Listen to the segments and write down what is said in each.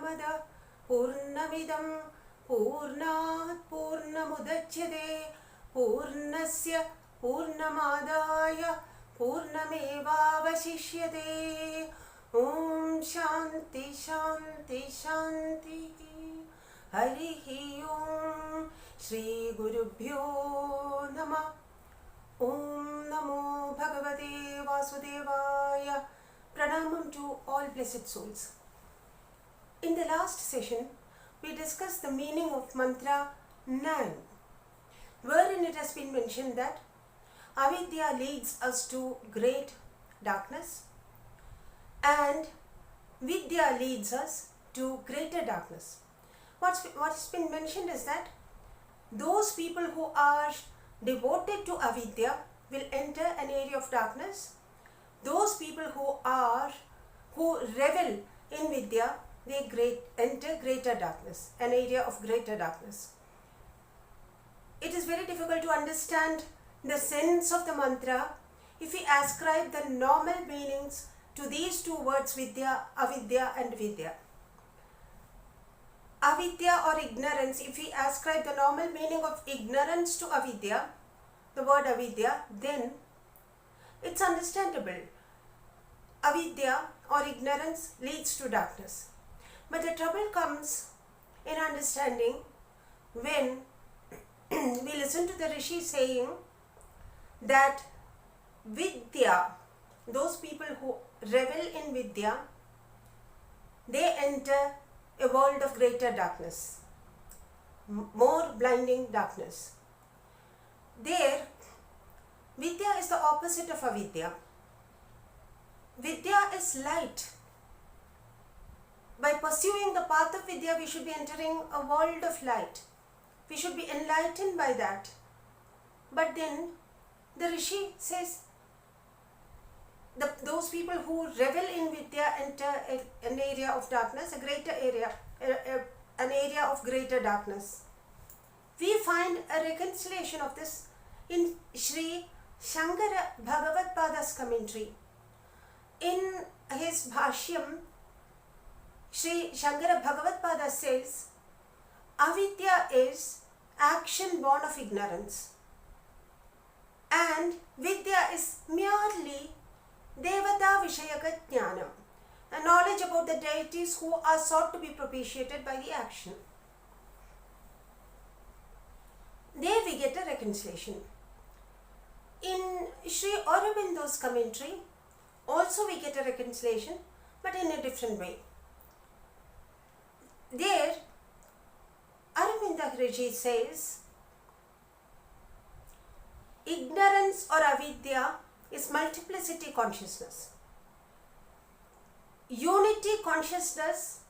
Purnamada Purnamidam Purnat Purnamudachyate Purnasya Purnamadaya Purnamevavashishyate. Om Shanti Shanti Shanti. Harihi Om. Shri Gurubhyo Namah. Om Namo Bhagavate Vasudevaya. Pranamam to all blessed souls. In the last session, we discussed the meaning of mantra 9, wherein it has been mentioned that avidya leads us to great darkness and vidya leads us to greater darkness. What's been mentioned is that those people who are devoted to avidya will enter an area of darkness. Those people who revel in vidya, they enter greater darkness, an area of greater darkness. It is very difficult to understand the sense of the mantra if we ascribe the normal meanings to these two words, vidya, avidya and vidya. Avidya or ignorance, if we ascribe the normal meaning of ignorance to avidya, the word avidya, then it's understandable. Avidya or ignorance leads to darkness. But the trouble comes in understanding when we listen to the Rishi saying that vidya, those people who revel in vidya, they enter a world of greater darkness, more blinding darkness. There, vidya is the opposite of avidya. Vidya is light. By pursuing the path of vidya, we should be entering a world of light. We should be enlightened by that. But then, the Rishi says, those people who revel in vidya enter an area of darkness, a greater area, an area of greater darkness. We find a reconciliation of this in Sri Shankara Bhagavatpada's commentary. In his Bhashyam, Sri Shankara Bhagavatpada says, avidya is action born of ignorance, and vidya is merely devata vishayaka jnanam, a knowledge about the deities who are sought to be propitiated by the action. There we get a reconciliation. In Sri Aurobindo's commentary, also we get a reconciliation, but in a different way. There, Aurobindo Rishi says, ignorance or avidya is multiplicity consciousness. Unity consciousness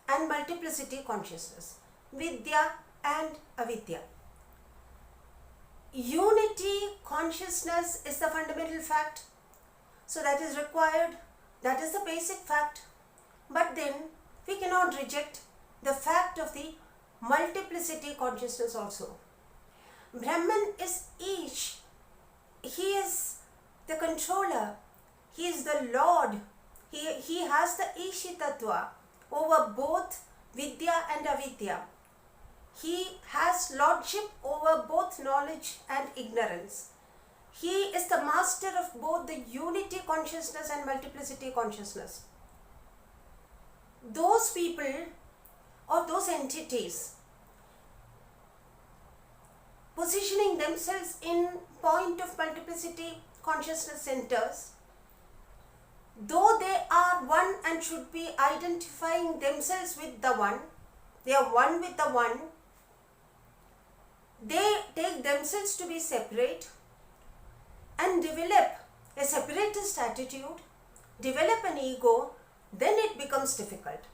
and multiplicity consciousness. Vidya and avidya. Unity consciousness is the fundamental fact. So that is required. That is the basic fact. But then we cannot reject the fact of the multiplicity consciousness also. Brahman is each. He is the controller. He is the Lord. He has the Ishitattva over both vidya and avidya. He has lordship over both knowledge and ignorance. He is the master of both the unity consciousness and multiplicity consciousness. Those people or those entities positioning themselves in point of multiplicity consciousness centers, though they are one and should be identifying themselves with the one, they are one with the one, they take themselves to be separate and develop a separatist attitude, develop an ego, then it becomes difficult.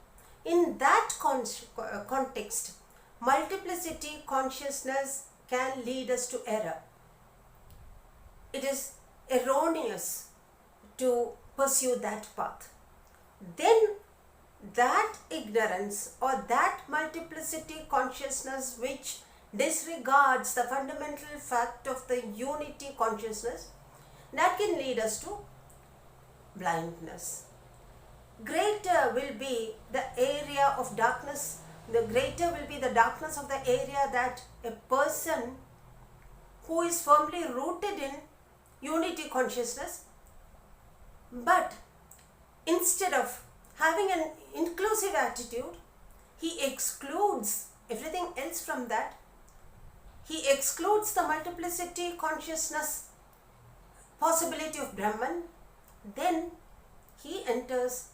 In that context, multiplicity consciousness can lead us to error. It is erroneous to pursue that path. Then that ignorance or that multiplicity consciousness which disregards the fundamental fact of the unity consciousness, that can lead us to blindness. greater will be the area of darkness, the greater will be the darkness of the area that a person who is firmly rooted in unity consciousness, but instead of having an inclusive attitude, he excludes everything else from that. He excludes the multiplicity consciousness possibility of Brahman. Then he enters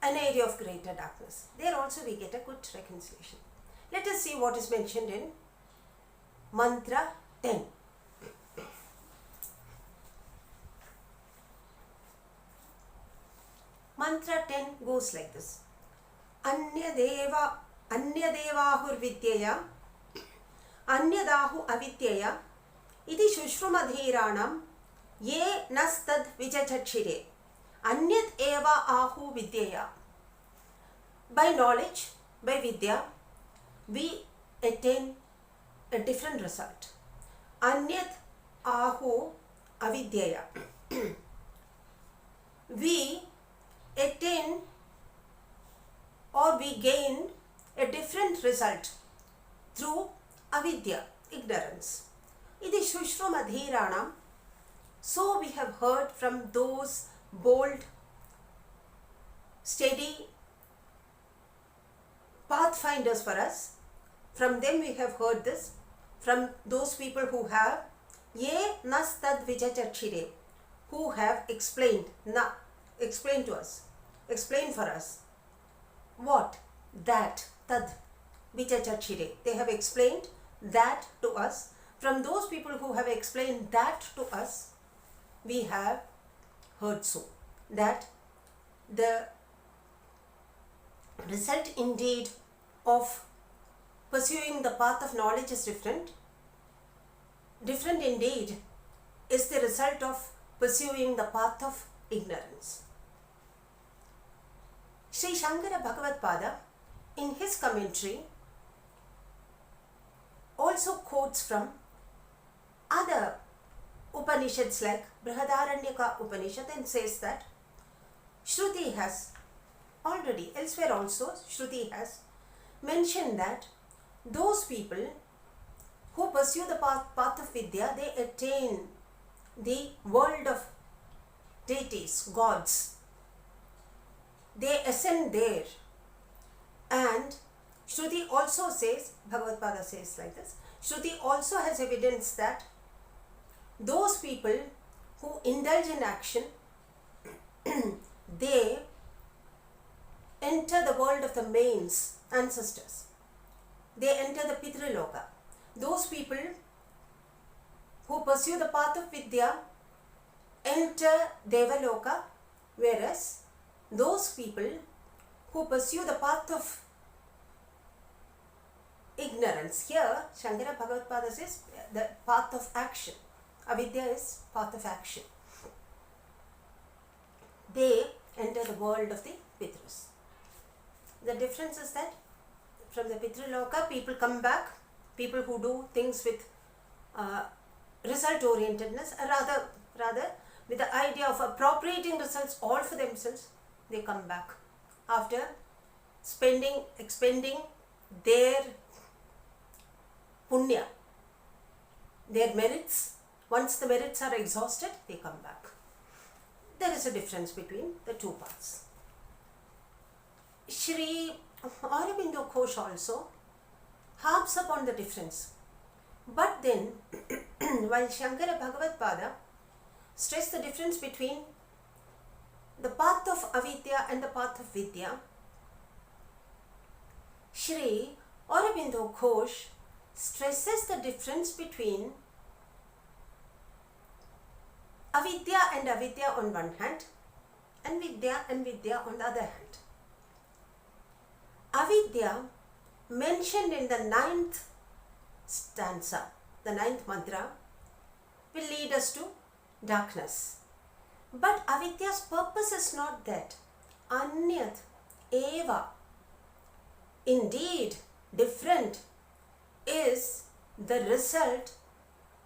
an area of greater darkness. There also we get a good reconciliation. Let us see what is mentioned in Mantra 10. Mantra 10 goes like this. Anyadevahur vidyaya anyadahu avidyaya iti shushrumadhiranam ye nastad vijachachire anyat eva ahu vidyaya. By knowledge, by vidya, we attain a different result. Anyat ahu avidyaya. We attain or we gain a different result through avidya, ignorance. Iti shushrumadhiranam. So we have heard from those bold, steady pathfinders for us. From them we have heard this. From those people who have ye nastad vijachachire, who have explained to us, explain for us. What? That, tad, vichachachire. They have explained that to us. From those people who have explained that to us, we have heard so. That the result indeed of pursuing the path of knowledge is different. Different indeed is the result of pursuing the path of ignorance. Sri Shankara Bhagavad-pada in his commentary also quotes from other Upanishads like Brihadaranyaka Upanishad and says that Shruti has already, elsewhere also, Shruti has mentioned that those people who pursue the path of Vidya, they attain the world of deities, gods. They ascend there. And Shruti also says, Bhagavad-pada says like this, Shruti also has evidence that those people who indulge in action, they enter the world of the mains, ancestors. They enter the Pitriloka. Those people who pursue the path of Vidya enter Devaloka, whereas those people who pursue the path of ignorance, here Shankara Bhagavad-pada says the path of action. Avidya is path of action. They enter the world of the Pitrus. The difference is that from the Pitriloka, people come back, people who do things with result orientedness, rather with the idea of appropriating results all for themselves, they come back after expending their punya, their merits. Once the merits are exhausted, they come back. There is a difference between the two paths. Shri Aurobindo Ghosh also harps upon the difference. But then, while Shankara Bhagavad-pada stressed the difference between the path of avidya and the path of vidya, Shri Aurobindo Ghosh stresses the difference between avidya and avidya on one hand and vidya on the other hand. Avidya, mentioned in the 9th stanza, the 9th mantra, will lead us to darkness. But avidya's purpose is not that. Anyat eva, indeed different, is the result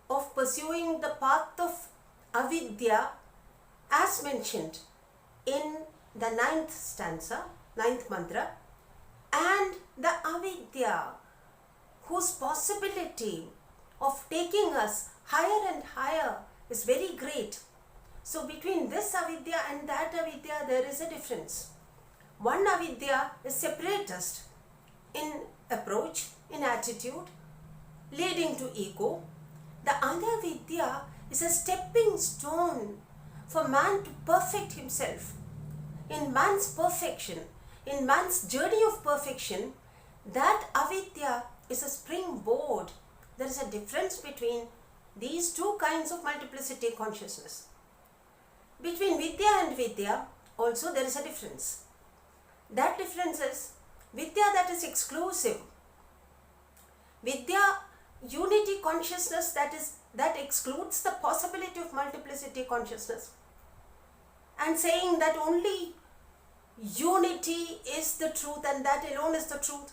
of pursuing the path of avidya as mentioned in the ninth stanza, ninth mantra, and the avidya, whose possibility of taking us higher and higher is very great. So between this avidya and that avidya, there is a difference. One avidya is separatist in approach, in attitude, leading to ego. The other vidya is a stepping stone for man to perfect himself. In man's perfection, in man's journey of perfection, that avidya is a springboard. There is a difference between these two kinds of multiplicity consciousness. Between vidya and vidya also there is a difference. That difference is vidya that is exclusive. Vidya, unity consciousness that excludes the possibility of multiplicity consciousness, and saying that only unity is the truth and that alone is the truth.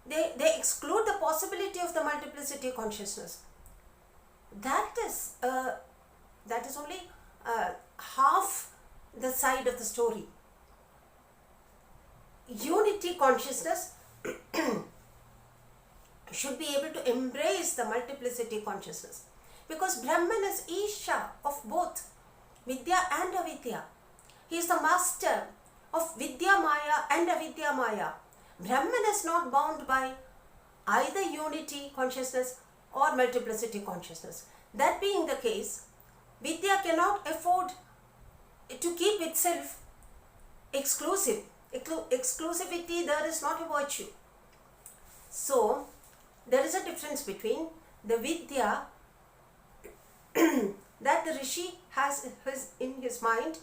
They exclude the possibility of the multiplicity consciousness. That is only half the side of the story. Unity consciousness should be able to embrace the multiplicity consciousness, because Brahman is Isha of both Vidya and Avidya. He is the master of Vidya Maya and Avidya Maya. Brahman is not bound by either unity consciousness or multiplicity consciousness. That being the case, Vidya cannot afford to keep itself exclusive. Exclusivity there is not a virtue. So, there is a difference between the Vidya that the Rishi has in his mind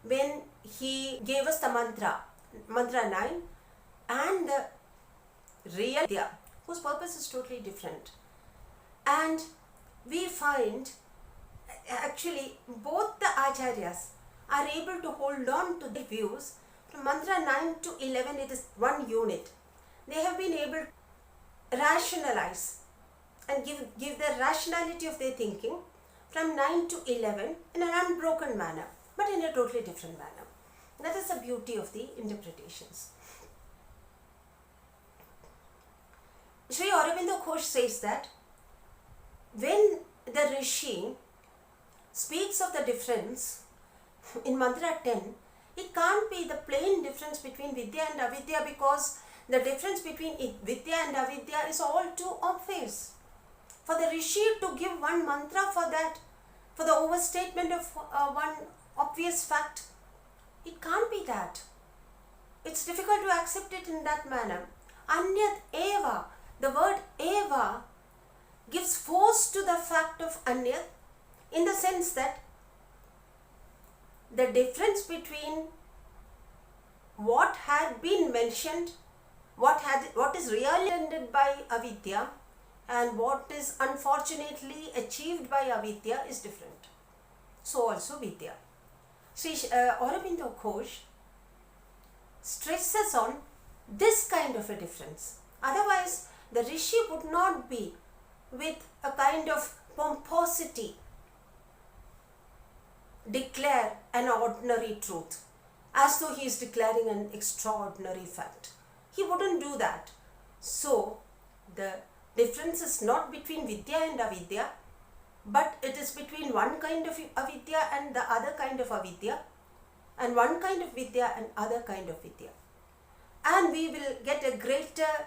when he gave us the mantra 9, and the real Vidya, whose purpose is totally different. And we find actually both the acharyas are able to hold on to the views. From mantra 9 to 11, it is one unit. They have been able to rationalize and give the rationality of their thinking from 9 to 11 in an unbroken manner, but in a totally different manner. That is the beauty of the interpretations. Sri Aurobindo Ghosh says that when the Rishi speaks of the difference in mantra 10, it can't be the plain difference between Vidya and Avidya, because the difference between Vidya and Avidya is all too obvious. For the Rishi to give one mantra for that, for the overstatement of one obvious fact, it can't be that. It's difficult to accept it in that manner. Anyat eva, the word eva gives force to the fact of anyat, in the sense that the difference between what had been mentioned, what is really intended by avidya, and what is unfortunately achieved by avidya is different. So also vidya. Sri Aurobindo Ghosh stresses on this kind of a difference. Otherwise, the Rishi would not be with a kind of pomposity declare an ordinary truth as though he is declaring an extraordinary fact. He wouldn't do that. So, the difference is not between Vidya and Avidya, but it is between one kind of Avidya and the other kind of Avidya, and one kind of Vidya and other kind of Vidya. And we will get a greater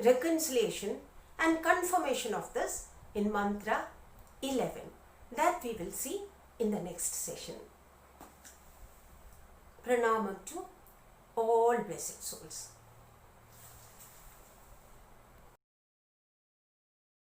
reconciliation and confirmation of this in mantra 11. That we will see in the next session. Pranamam to all blessed souls.